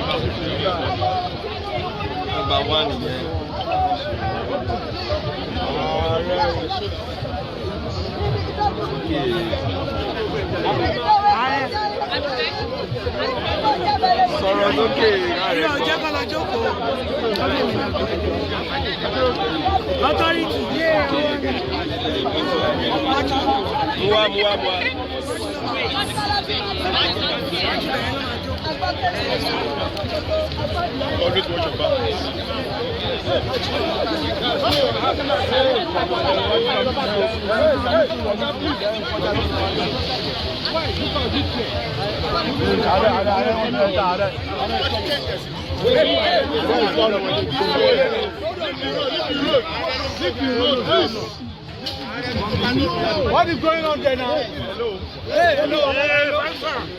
Number one yẹn. Sọ̀rọ̀ lókè. Ilé ọjọ́ kan lọ jókòó. Authority yé Mua. Always watch your back. What is going on there now? Hello. Hey, hello.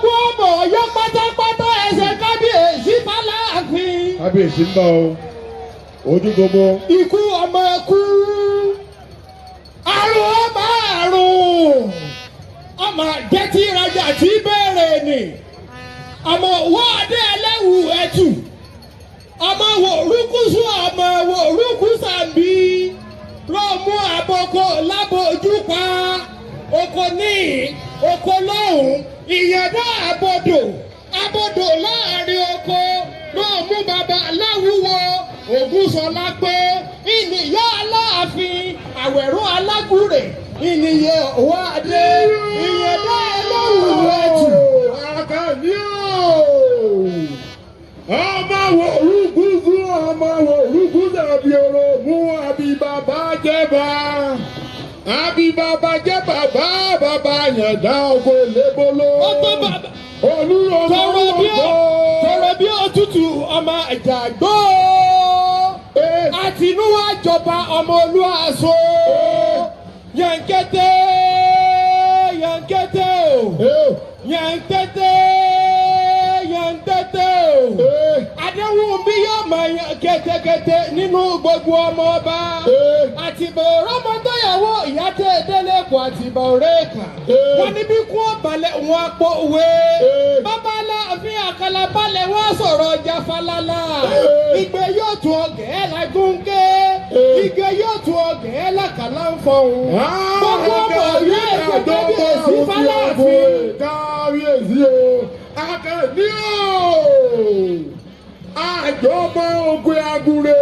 gbogbo ọmọ Ọ̀yọ́ pátápátá ẹsẹ̀ kábíyèsí fáláàfin. kábíyèsí ń bọ̀ o ojú gbogbo. ikú ọmọ ẹkú àrùn ọmọ àrùn ọmọ àjẹtí ìrajà tí bẹ̀rẹ̀ ni ọmọ wọ́ọ̀dẹ ẹlẹ́wù ẹtù ọmọ wòrúkúsù ọmọ wòrúkúsàmbí lọ́mú àbọ̀kọ lábòjú pa oko ní oko lọ́hùn ìyẹ̀dá abodò láàrin oko lọ́mú bàbá láwùwọ Ògúnṣọlá pé ìnìyá Aláàfin Àwẹ̀rọ Alágùrè ìnìyẹ òwádé ìyẹ̀dá ẹlẹ́wù ẹtù. Àkànní o ọmọ wòrúkúsù ọmọ wòrúkúsàbí orogún àbí bàbá jẹba. Àbí bàbá jẹ́ bàbá yàndá ògo lébóló. Ó tó bàbá. Olúwo tọrọ bí òtútù ọmọ ìjàgbó. Àtinúwá jọba ọmọ Olúaṣọ. Yànkẹ́tẹ́ o. Yàntẹ́tẹ́ o. Adéwùmí yóò máa yan kẹ́tẹ́kẹ́tẹ́ nínú gbogbo ọmọ ọba. Àtìbọ̀ rọ́mọdọ́yàwó ìyá tẹ́ délé kù àtìbọ̀ òrèkà. Wọ́n níbí kún ọ̀bàlẹ̀ wọn pọ̀ òwe. Bàbá Aláàfin Àkàlà balẹ̀ wọ́n sọ̀rọ̀ ọjà falala. Ìgbé yóò tún ọ̀gẹ́ lágúnké. Ìgbé yóò tún ọ̀gẹ́ lákàlà ń fọ̀hún. Gbogbo ọmọ ìyá ẹ̀sẹ̀ kábíyèsí fáláàfin. Kábíyèsí o, Àkànní o, àjọmọ Ògùn Àgùrè.